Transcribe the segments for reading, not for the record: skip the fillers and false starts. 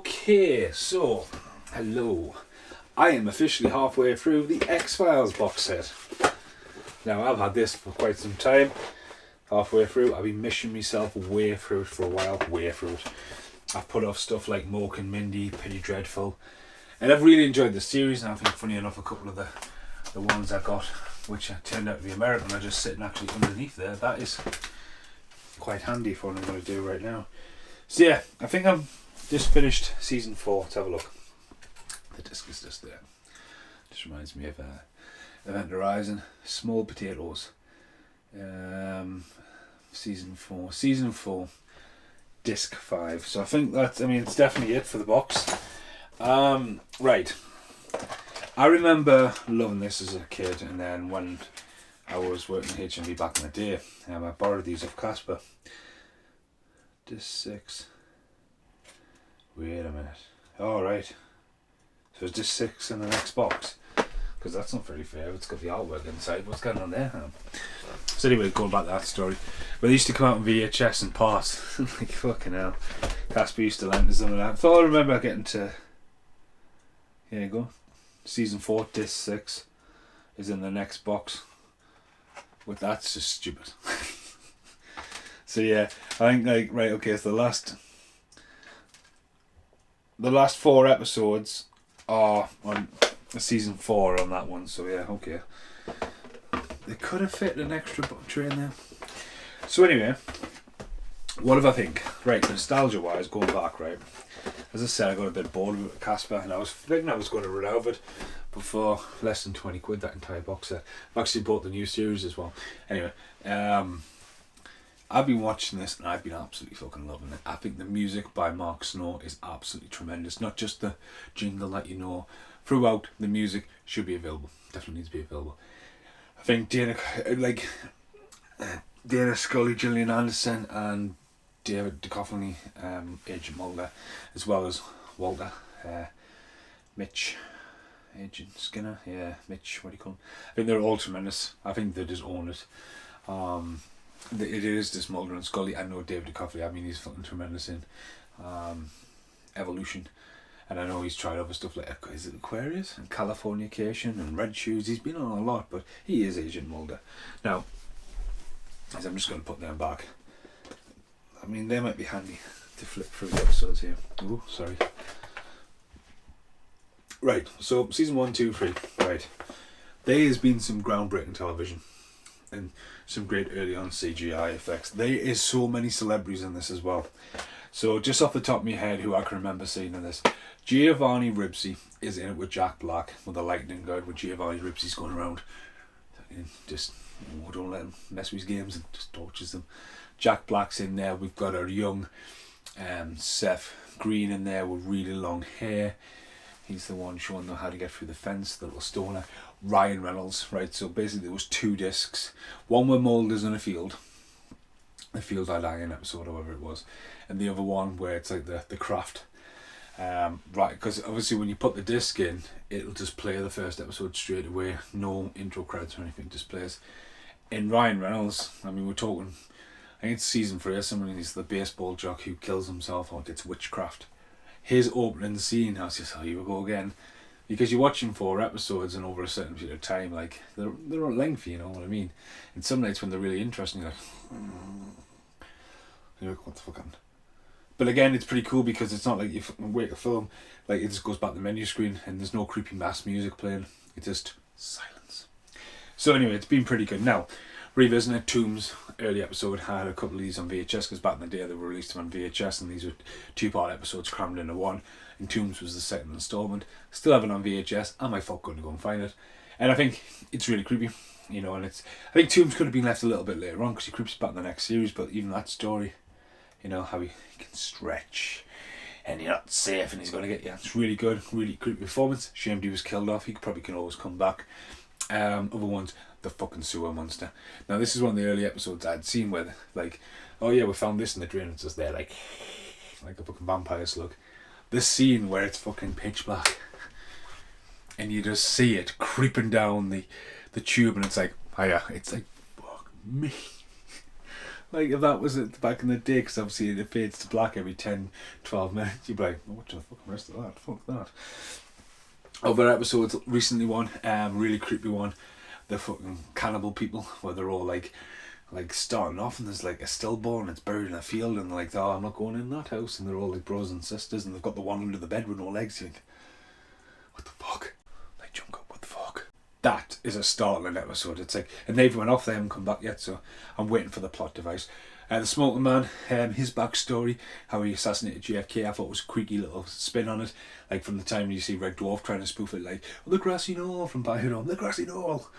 Okay, so, hello. I am officially halfway through the X-Files box set. Now, I've had this for quite some time. Halfway through, I've been missing myself way through it for a while. I've put off stuff like Mork and Mindy, Penny Dreadful. And I've really enjoyed the series, and I think, funny enough, a couple of the ones I got, which turned out to be American, are just sitting actually underneath there. That is quite handy for what I'm going to do right now. So yeah, I think I'm just finished season 4. Let's have a look. The disc is just there. Just reminds me of Event Horizon. Small Potatoes. Season 4. Disc 5. So I think that's, it's definitely it for the box. Right. I remember loving this as a kid, and then when I was working at HMV back in the day, I borrowed these off Casper. Disc 6. Wait a minute. Alright. So it's disc 6 in the next box. Because that's not very fair. It's got the artwork inside. What's going on there? So anyway, going back to that story. But they used to come out on VHS and parts. Like, fucking hell. Casper used to lend us some of that. So I remember getting to... Here you go. Season 4, disc 6 is in the next box. But that's just stupid. So yeah, I think right, okay, so the last 4 episodes are on season 4 on that one, so yeah, okay. They could have fit an extra book tray in there. So anyway, what do I think? Right, nostalgia wise, going back, right. As I said, I got a bit bored with Casper, and I was thinking I was going to run out of it, but for less than 20 quid, that entire box set. I've actually bought the new series as well. Anyway, I've been watching this and I've been absolutely fucking loving it. I think the music by Mark Snow is absolutely tremendous. Not just the jingle that you know. Throughout, the music should be available. Definitely needs to be available. I think Dana Scully, Gillian Anderson and David Duchovny, Agent Mulder, as well as Walter, Mitch, Agent Skinner, Mitch, what do you call him? I think they're all tremendous. I think they just own it. It is just Mulder and Scully. I know David Duchovny, he's fucking tremendous in Evolution. And I know he's tried other stuff like, is it Aquarius? And Californication and Red Shoes. He's been on a lot, but he is Agent Mulder. Now, as I'm just going to put them back. They might be handy to flip through the episodes here. Oh, sorry. Right, so season 1, 2, 3. Right. There has been some groundbreaking television. And some great early on CGI effects. There is so many celebrities in this as well. So just off the top of my head, who I can remember seeing in this, Giovanni Ribisi is in it with Jack Black with a lightning guard, with Giovanni Ribisi's going around, just don't let him mess with his games and just tortures them. Jack Black's in there. We've got our young Seth Green in there with really long hair. He's the one showing them how to get through the fence, the little stoner. Ryan Reynolds, right? So basically there was 2 discs. One where Mulder's in a field. The Field I Die In episode, or whatever it was. And the other one where it's like the craft. Right, because obviously when you put the disc in, it'll just play the first episode straight away. No intro credits or anything, just plays. In Ryan Reynolds, we're talking, I think it's season 3 or something, he's the baseball jock who kills himself or gets witchcraft. His opening scene, I was just, here we go again. Because you're watching 4 episodes and over a certain period of time, like, they're lengthy, you know what I mean? And some nights when they're really interesting, you're like, what the fuck happened? But again, it's pretty cool because it's not like you wait a film, like it just goes back to the menu screen and there's no creepy mass music playing. It's just silence. So anyway, it's been pretty good. Now, revisiting it, Tombs early episode, had a couple of these on VHS because back in the day they were released on VHS, and these were 2-part episodes crammed into one. And Tombs was the second installment. Still have it on VHS. I might fuck going to go and find it. And I think it's really creepy, and I think Tombs could have been left a little bit later on because he creeps back in the next series, but even that story, how he can stretch and you're not safe and he's going to get you. It's really good, really creepy performance. Shame he was killed off. He probably can always come back. Other ones, the fucking sewer monster. Now this is one of the early episodes I'd seen where like, oh yeah, we found this in the drain. It's just there like a fucking vampire slug. This scene where it's fucking pitch black and you just see it creeping down the tube and it's like, oh yeah, it's like, fuck me. Like, if that was it back in the day, because obviously it fades to black every 10, 12 minutes, you'd be like, oh, what's the fucking rest of that? Fuck that. Other episodes, recently one, really creepy one, the fucking cannibal people, where they're all like starting off and there's like a stillborn, it's buried in a field, and they're like, oh, I'm not going in that house, and they're all like brothers and sisters, and they've got the one under the bed with no legs. You think, what the fuck? Like, jump up, what the fuck? That is a startling episode. It's like, and they've went off, they haven't come back yet, so I'm waiting for the plot device. The Smoking Man, his backstory, how he assassinated JFK, I thought was a creaky little spin on it. Like, from the time you see Red Dwarf trying to spoof it, like, oh, the grassy knoll from By Home, the grassy knoll.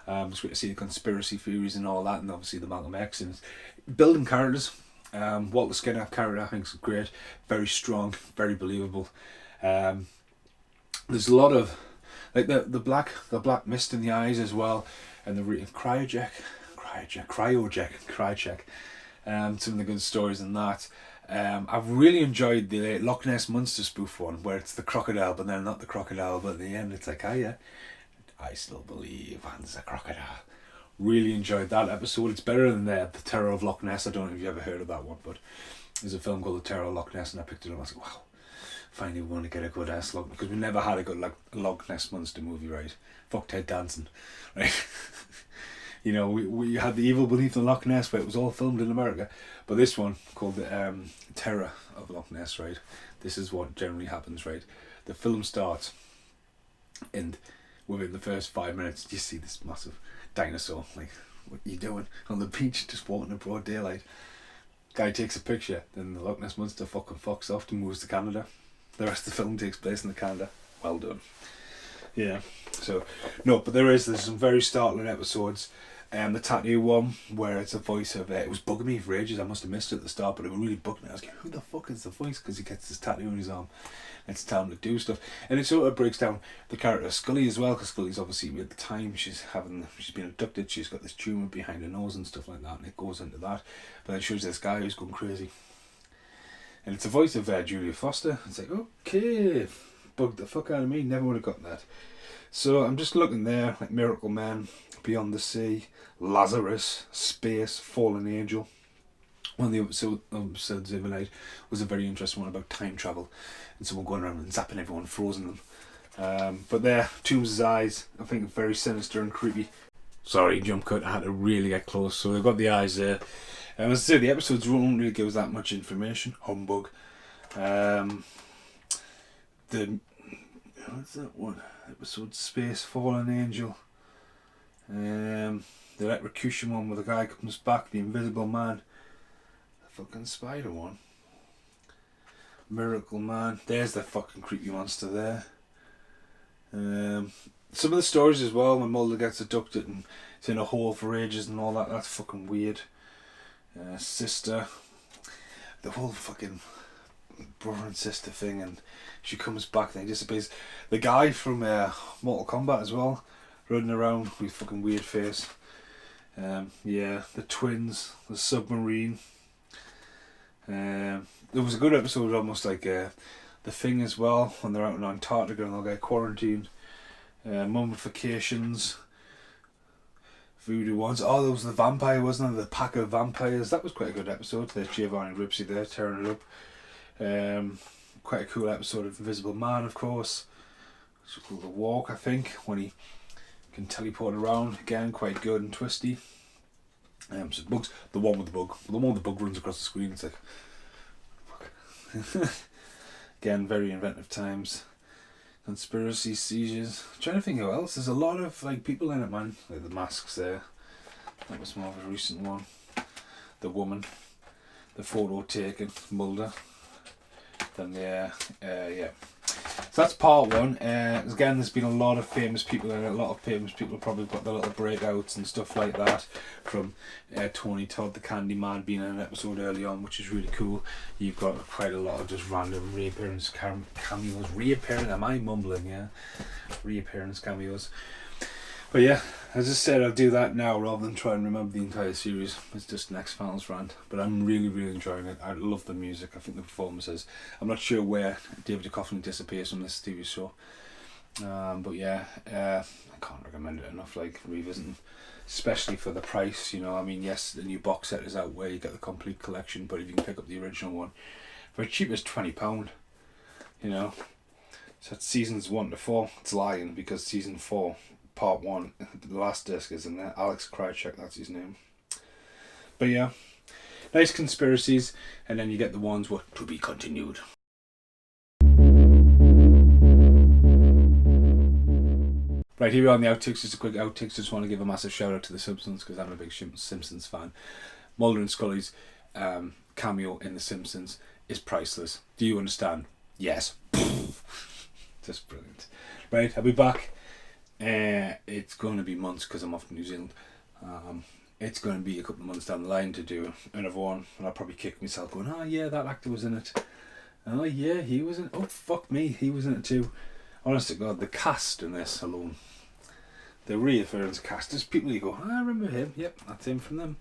It's great to see the conspiracy theories and all that, and obviously the Malcolm X, and building characters. Walter Skinner character, I think, is great, very strong, very believable. There's a lot of like the black mist in the eyes as well, and the cryocheck. Some of the good stories in that. I've really enjoyed the Loch Ness Monster spoof one, where it's the crocodile, but then not the crocodile, but at the end it's like, oh yeah, I still believe Hans a crocodile. Really enjoyed that episode. It's better than the Terror of Loch Ness. I don't know if you ever heard of that one, but there's a film called The Terror of Loch Ness, and I picked it up. I was like, wow, finally we want to get a good ass Loch, because we never had a good like Loch Ness Monster movie, right? Fuck Ted Danson, right? You know, we had the evil beneath the Loch Ness, but it was all filmed in America. But this one, called the Terror of Loch Ness, right? This is what generally happens, right? The film starts, and within the first 5 minutes, you see this massive dinosaur. Like, what are you doing on the beach, just walking in broad daylight? Guy takes a picture, then the Loch Ness Monster fucking fucks off and moves to Canada. The rest of the film takes place in Canada. Well done. Yeah. So, no, but there's some very startling episodes. The tattoo one, where it's a voice of it was bugging me for ages. I must have missed it at the start, but it really bugged me. I was like, who the fuck is the voice? Because he gets this tattoo on his arm and it's telling him to do stuff, and it sort of breaks down the character of Scully as well, because Scully's obviously, at the time she's been abducted, she's got this tumour behind her nose and stuff like that, and it goes into that, but it shows this guy who's going crazy, and it's a voice of Julia Foster. It's like, okay, bugged the fuck out of me, never would have gotten that. So I'm just looking there, like Miracle Man, Beyond the Sea, Lazarus, Space, Fallen Angel. One of the episodes the other night was a very interesting one about time travel and someone going around and zapping everyone, frozen them. But there, Tombs' eyes, I think very sinister and creepy. Sorry, jump cut, I had to really get close. So they've got the eyes there. As I say, the episodes won't really give us that much information. Humbug. What's that one? Episode Space, Fallen Angel. The electrocution one where the guy comes back, the Invisible Man. The fucking spider one. Miracle Man. There's the fucking creepy monster there. Some of the stories as well, when Mulder gets abducted and it's in a hole for ages and all that, that's fucking weird. Sister. The whole fucking brother and sister thing, and she comes back and he disappears. The guy from Mortal Kombat as well, running around with fucking weird face. Yeah, the twins, the submarine. There was a good episode, almost like The Thing as well, when they're out in Antarctica and they'll get quarantined. Mummifications. Voodoo ones. Oh, there was the vampire, wasn't there? The pack of vampires. That was quite a good episode. There's Giovanni Ribisi there, tearing it up. Quite a cool episode of Invisible Man, of course. It's called The Walk, I think, when he can teleport around. Again, quite good and twisty. So bugs. The one with the bug. The one with the bug runs across the screen. It's like, fuck. Again, very inventive times. Conspiracy, seizures. I'm trying to think who else. There's a lot of like people in it, man. Like the masks there. That was more of a recent one. The woman. The photo taken. Mulder. Then yeah. So that's part one. Again, there's been a lot of famous people in it. A lot of famous people probably got their little breakouts and stuff like that. From Tony Todd, the Candyman, being in an episode early on, which is really cool. You've got quite a lot of just random reappearance cameos. Am I mumbling? Yeah, reappearance cameos. But yeah, as I said, I'll do that now rather than try and remember the entire series. It's just an X-Files rant. But I'm really, really enjoying it. I love the music. I think the performances. I'm not sure where David Duchovny disappears from this TV show. But yeah, I can't recommend it enough. Like, revisiting especially for the price. You know, I mean, yes, the new box set is out where you get the complete collection, but if you can pick up the original one for as cheap as £20, you know. So it's seasons 1 to 4. It's lying, because season 4, part 1, the last disc is in there. Alex Krychek, that's his name. But yeah, nice conspiracies, and then you get the ones what to be continued. Right, here we are on the outtakes. Just a quick outtakes. Just want to give a massive shout out to The Simpsons, because I'm a big Simpsons fan. Mulder and Scully's cameo in The Simpsons is priceless. Do you understand? Yes. Just brilliant. Right, I'll be back. It's going to be months, because I'm off to New Zealand. It's going to be a couple of months down the line to do another one, and I'll probably kick myself going, oh yeah, that actor was in it. Oh yeah, he was in it. Oh fuck me, he was in it too. Honest to God, the cast in this alone, the reoccurrence cast, there's people you go, I remember him, yep, that's him from them.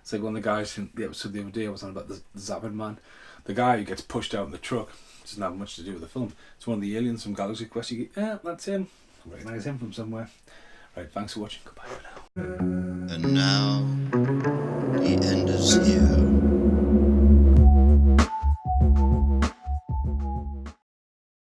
It's like one of the guys in the episode the other day I was on about the Zapping Man. The guy who gets pushed out in the truck doesn't have much to do with the film. It's one of the aliens from Galaxy Quest. You go, yeah, that's him. I recognise him from somewhere. Right, thanks for watching. Goodbye for now. And now, the end is here.